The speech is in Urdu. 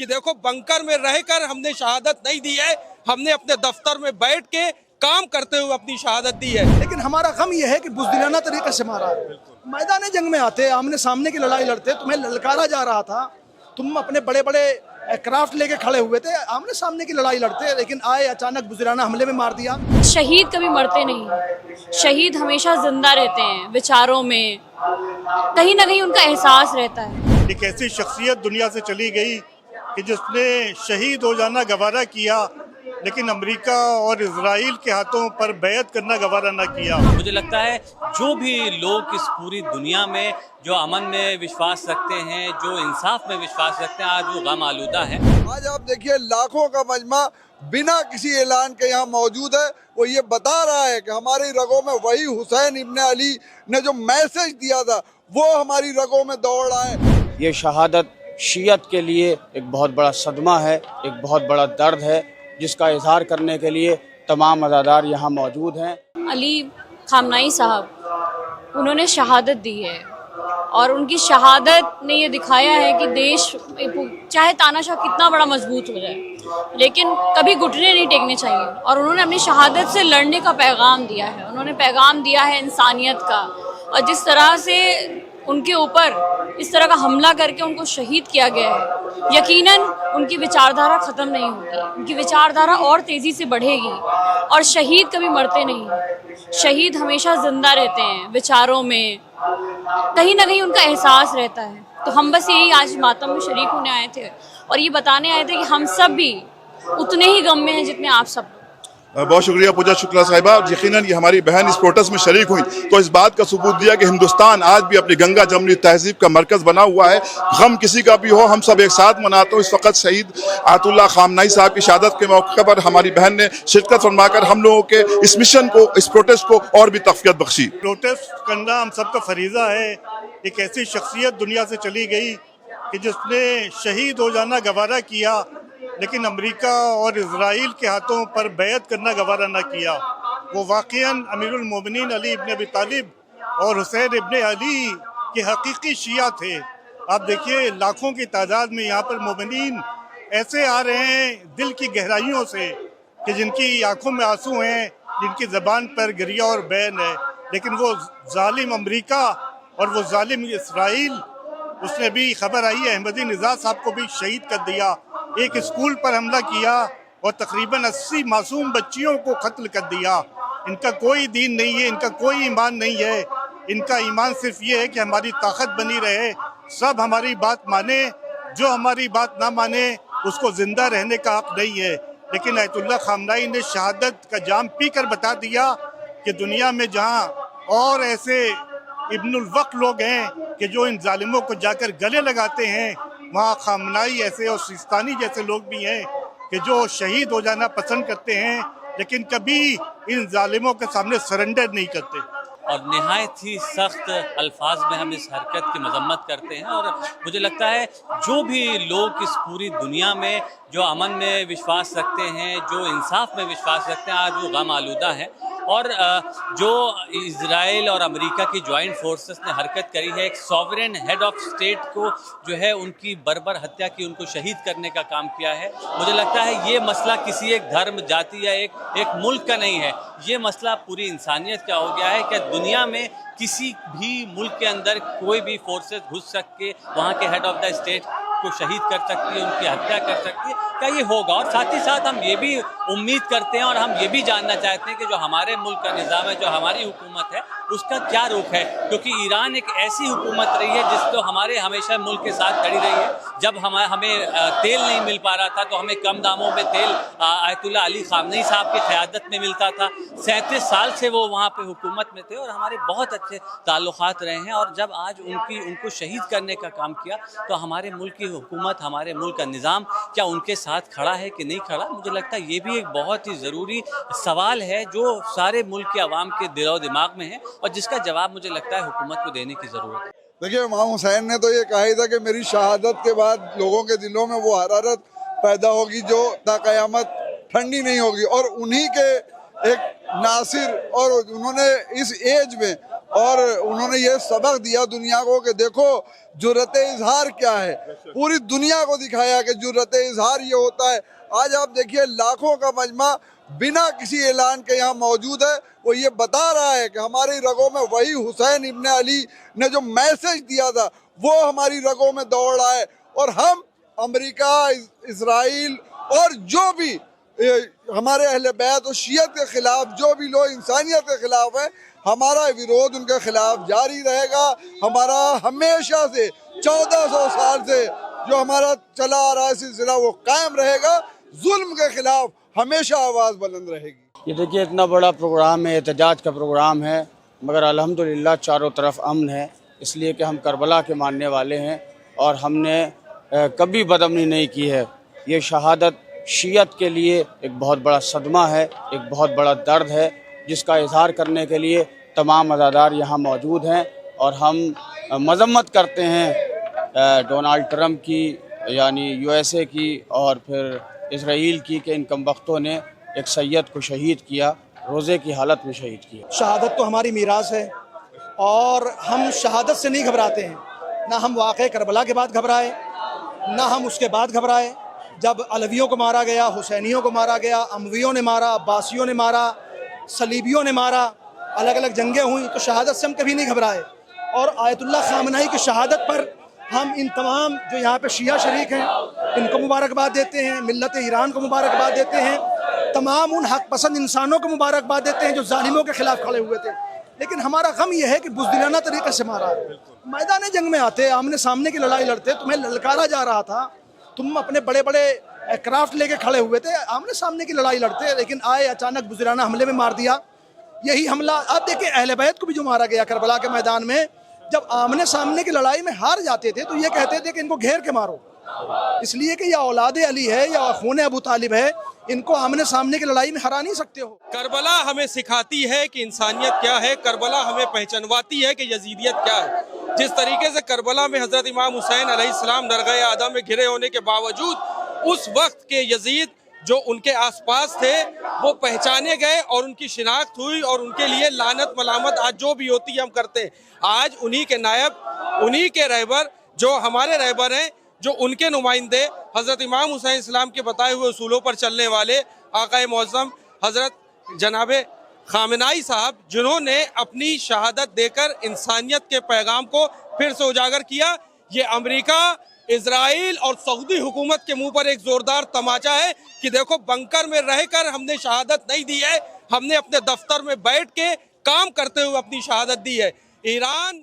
کہ دیکھو بنکر میں رہ کر ہم نے شہادت نہیں دی ہے، ہم نے اپنے دفتر میں بیٹھ کے کام کرتے ہوئے اپنی شہادت دی ہے۔ لیکن ہمارا غم یہ ہے کہ بزدلانہ طریقے سے مارا۔ میدان جنگ میں آتے، آمنے سامنے کی لڑائی لڑتے، تمہیں للکارا جا رہا تھا، تم اپنے بڑے بڑے کرافٹ لے کے کھڑے ہوئے تھے، آمنے سامنے کی لڑائی لڑتے، لیکن آئے اچانک بزدلانہ حملے میں مار دیا۔ شہید کبھی مرتے نہیں، شہید ہمیشہ زندہ رہتے ہیں وچاروں میں، کہیں نہ کہیں ان کا احساس رہتا ہے۔ ایک ایسی شخصیت دنیا سے چلی گئی کہ جس نے شہید ہو جانا گوارا کیا، لیکن امریکہ اور اسرائیل کے ہاتھوں پر بیعت کرنا گوارا نہ کیا۔ مجھے لگتا ہے جو بھی لوگ اس پوری دنیا میں جو امن میں وشواس رکھتے ہیں، جو انصاف میں وشواس رکھتے ہیں، آج وہ غم آلودہ ہیں۔ آج آپ دیکھیے لاکھوں کا مجمع بنا کسی اعلان کے یہاں موجود ہے، وہ یہ بتا رہا ہے کہ ہماری رگوں میں وہی حسین ابن علی نے جو میسج دیا تھا وہ ہماری رگوں میں دوڑ رہا ہے۔ یہ شہادت شیعت کے لیے ایک بہت بڑا صدمہ ہے، ایک بہت بڑا درد ہے، جس کا اظہار کرنے کے لیے تمام عزادار یہاں موجود ہیں۔ علی خامنائی صاحب انہوں نے شہادت دی ہے، اور ان کی شہادت نے یہ دکھایا ہے کہ دیش چاہے تاناشاہ کتنا بڑا مضبوط ہو جائے لیکن کبھی گھٹنے نہیں ٹیکنے چاہیے، اور انہوں نے اپنی شہادت سے لڑنے کا پیغام دیا ہے، انہوں نے پیغام دیا ہے انسانیت کا، اور جس طرح سے ان کے اوپر اس طرح کا حملہ کر کے ان کو شہید کیا گیا ہے، یقیناً ان کی وچاردھارا ختم نہیں ہوگی، ان کی وچاردھارا اور تیزی سے بڑھے گی، اور شہید کبھی مرتے نہیں، شہید ہمیشہ زندہ رہتے ہیں وچاروں میں، کہیں نہ کہیں ان کا احساس رہتا ہے۔ تو ہم بس یہی آج ماتم میں شریک ہونے آئے تھے اور یہ بتانے آئے تھے کہ ہم سب بھی اتنے ہی غم میں ہیں جتنے آپ سب لوگ۔ بہت شکریہ پوجا شکلا صاحبہ، یقیناً یہ ہماری بہن اس پروٹیسٹ میں شریک ہوئی تو اس بات کا ثبوت دیا کہ ہندوستان آج بھی اپنی گنگا جمنی تہذیب کا مرکز بنا ہوا ہے۔ غم کسی کا بھی ہو ہم سب ایک ساتھ مناتے ہیں۔ اس وقت شہید آیت اللہ خامنائی صاحب کی شہادت کے موقع پر ہماری بہن نے شرکت فرما کر ہم لوگوں کے اس مشن کو، اس پروٹیسٹ کو اور بھی تقویت بخشی۔ پروٹیسٹ کرنا ہم سب کا فریضہ ہے۔ ایک ایسی شخصیت دنیا سے چلی گئی کہ جس نے شہید ہو جانا گوارا کیا، لیکن امریکہ اور اسرائیل کے ہاتھوں پر بیعت کرنا گوارا نہ کیا۔ وہ واقعاً امیر المومنین علی ابن ابی طالب اور حسین ابن علی کے حقیقی شیعہ تھے۔ آپ دیکھیے لاکھوں کی تعداد میں یہاں پر مومنین ایسے آ رہے ہیں دل کی گہرائیوں سے کہ جن کی آنکھوں میں آنسو ہیں، جن کی زبان پر گریہ اور بین ہے، لیکن وہ ظالم امریکہ اور وہ ظالم اسرائیل، اس نے بھی خبر آئی ہے احمدی نژاد صاحب کو بھی شہید کر دیا، ایک اسکول پر حملہ کیا اور تقریباً 80 معصوم بچیوں کو قتل کر دیا۔ ان کا کوئی دین نہیں ہے، ان کا کوئی ایمان نہیں ہے، ان کا ایمان صرف یہ ہے کہ ہماری طاقت بنی رہے، سب ہماری بات مانے، جو ہماری بات نہ مانے اس کو زندہ رہنے کا حق نہیں ہے۔ لیکن آیت اللہ خامنائی نے شہادت کا جام پی کر بتا دیا کہ دنیا میں جہاں اور ایسے ابن الوقت لوگ ہیں کہ جو ان ظالموں کو جا کر گلے لگاتے ہیں، وہاں خامنائی ایسے اور سیستانی جیسے لوگ بھی ہیں کہ جو شہید ہو جانا پسند کرتے ہیں لیکن کبھی ان ظالموں کے سامنے سرنڈر نہیں کرتے۔ اور نہایت ہی سخت الفاظ میں ہم اس حرکت کی مذمت کرتے ہیں، اور مجھے لگتا ہے جو بھی لوگ اس پوری دنیا میں جو امن میں وشواس رکھتے ہیں، جو انصاف میں وشواس رکھتے ہیں، آج وہ غم آلودہ ہیں۔ اور جو اسرائیل اور امریکہ کی جوائنٹ فورسز نے حرکت کری ہے، ایک سوورن ہیڈ آف اسٹیٹ کو جو ہے ان کی بربر ہتیا کی، ان کو شہید کرنے کا کام کیا ہے، مجھے لگتا ہے یہ مسئلہ کسی ایک دھرم، جاتی یا ایک ملک کا نہیں ہے، یہ مسئلہ پوری انسانیت کا ہو گیا ہے کہ دنیا میں کسی بھی ملک کے اندر کوئی بھی فورسز گھس سک کے وہاں کے ہیڈ آف دا اسٹیٹ کو شہید کر سکتی ہے، ان کی ہتیا کر سکتی ہے، کیا یہ ہوگا؟ اور ساتھ ہی ساتھ ہم یہ بھی امید کرتے ہیں اور ہم یہ بھی جاننا چاہتے ہیں کہ جو ہمارے ملک کا نظام ہے، جو ہماری حکومت ہے، اس کا کیا رخ ہے، کیونکہ ایران ایک ایسی حکومت رہی ہے جس کو ہمارے ہمیشہ ملک کے ساتھ کھڑی رہی ہے۔ جب ہمیں تیل نہیں مل پا رہا تھا تو ہمیں کم داموں میں تیل آیت اللہ علی خامنئی صاحب کی قیادت میں ملتا تھا۔ 37 سال سے وہ وہاں پہ حکومت میں تھے اور ہمارے بہت اچھے تعلقات رہے ہیں، اور جب آج ان کو شہید کرنے کا کام کیا تو ہمارے ملک کی حکومت، ہمارے ملک کا نظام کیا ان کے ساتھ کھڑا ہے کہ نہیں کھڑا؟ مجھے لگتا ہے یہ بھی ایک بہت ہی ضروری سوال ہے جو سارے ملک کے عوام کے دل و دماغ میں ہے، اور جس کا جواب مجھے لگتا ہے حکومت کو دینے کی ضرورت ہے۔ دیکھیے امام حسین نے تو یہ کہا ہی تھا کہ میری شہادت کے بعد لوگوں کے دلوں میں وہ حرارت پیدا ہوگی جو تا قیامت ٹھنڈی نہیں ہوگی، اور انہی کے ایک ناصر، اور انہوں نے اس ایج میں اور انہوں نے یہ سبق دیا دنیا کو کہ دیکھو جرأت اظہار کیا ہے، پوری دنیا کو دکھایا کہ جرأت اظہار یہ ہوتا ہے۔ آج آپ دیکھیے لاکھوں کا مجمع بنا کسی اعلان کے یہاں موجود ہے، وہ یہ بتا رہا ہے کہ ہماری رگوں میں وہی حسین ابن علی نے جو میسج دیا تھا وہ ہماری رگوں میں دوڑ رہا ہے، اور ہم امریکہ، اسرائیل اور جو بھی ہمارے اہل بیت اور شیعت کے خلاف جو بھی لوگ انسانیت کے خلاف ہیں، ہمارا ویرود ان کے خلاف جاری رہے گا۔ ہمارا ہمیشہ سے 1400 سال سے جو ہمارا چلا آ رہا ہے سلسلہ وہ قائم رہے گا، ظلم کے خلاف ہمیشہ آواز بلند رہے گی۔ یہ دیکھیے اتنا بڑا پروگرام ہے، احتجاج کا پروگرام ہے، مگر الحمدللہ چاروں طرف امن ہے، اس لیے کہ ہم کربلا کے ماننے والے ہیں اور ہم نے کبھی بدامنی نہیں کی ہے۔ یہ شہادت شیعت کے لیے ایک بہت بڑا صدمہ ہے، ایک بہت بڑا درد ہے، جس کا اظہار کرنے کے لیے تمام عزادار یہاں موجود ہیں، اور ہم مذمت کرتے ہیں ڈونالڈ ٹرمپ کی، یعنی USA کی، اور پھر اسرائیل کی، کہ ان کمبختوں نے ایک سید کو شہید کیا، روزے کی حالت میں شہید کیا۔ شہادت تو ہماری میراث ہے اور ہم شہادت سے نہیں گھبراتے ہیں، نہ ہم واقعہ کربلا کے بعد گھبرائے، نہ ہم اس کے بعد گھبرائے۔ جب علویوں کو مارا گیا، حسینیوں کو مارا گیا، امویوں نے مارا، عباسیوں نے مارا، صلیبیوں نے مارا، الگ الگ جنگیں ہوئیں، تو شہادت سے ہم کبھی نہیں گھبرائے۔ اور آیت اللہ خامنہئی کی شہادت پر ہم ان تمام جو یہاں پہ شیعہ شریک ہیں ان کو مبارکباد دیتے ہیں، ملت ایران کو مبارکباد دیتے ہیں، تمام ان حق پسند انسانوں کو مبارکباد دیتے ہیں جو ظالموں کے خلاف کھڑے ہوئے تھے۔ لیکن ہمارا غم یہ ہے کہ بزدلانہ طریقے سے مارا۔ میدان جنگ میں آتے، آمنے سامنے کی لڑائی لڑتے، تمہیں للکارا جا رہا تھا، تم اپنے بڑے بڑے کرافٹ لے کے کھڑے ہوئے تھے، آمنے سامنے کی لڑائی لڑتے، لیکن آئے اچانک بزدلانہ حملے میں مار دیا۔ یہی حملہ آپ دیکھیں اہل بیت کو بھی جو مارا گیا کربلا کے میدان میں، جب آمنے سامنے کی لڑائی میں ہار جاتے تھے تو یہ کہتے تھے کہ ان کو گھیر کے مارو، اس لیے کہ یہ اولاد علی ہے یا خون ابو طالب ہے، ان کو آمنے سامنے کی لڑائی میں ہرا نہیں سکتے ہو۔ کربلا ہمیں سکھاتی ہے کہ انسانیت کیا ہے، کربلا ہمیں پہچنواتی ہے کہ یزیدیت کیا ہے۔ جس طریقے سے کربلا میں حضرت امام حسین علیہ السلام درگاہ اعظم میں گھرے ہونے کے باوجود اس وقت کے یزید جو ان کے آس پاس تھے وہ پہچانے گئے اور ان کی شناخت ہوئی، اور ان کے لیے لعنت ملامت آج جو بھی ہوتی ہے ہم کرتے ہیں۔ آج انہی کے نائب، انہی کے رہبر جو ہمارے رہبر ہیں، جو ان کے نمائندے حضرت امام حسین اسلام کے بتائے ہوئے اصولوں پر چلنے والے آقا معظم حضرت جناب خامنہئی صاحب، جنہوں نے اپنی شہادت دے کر انسانیت کے پیغام کو پھر سے اجاگر کیا، یہ امریکہ، اسرائیل اور سعودی حکومت کے منہ پر ایک زوردار تماچا ہے کہ دیکھو بنکر میں رہ کر ہم نے شہادت نہیں دی ہے، ہم نے اپنے دفتر میں بیٹھ کے کام کرتے ہوئے اپنی شہادت دی ہے۔ ایران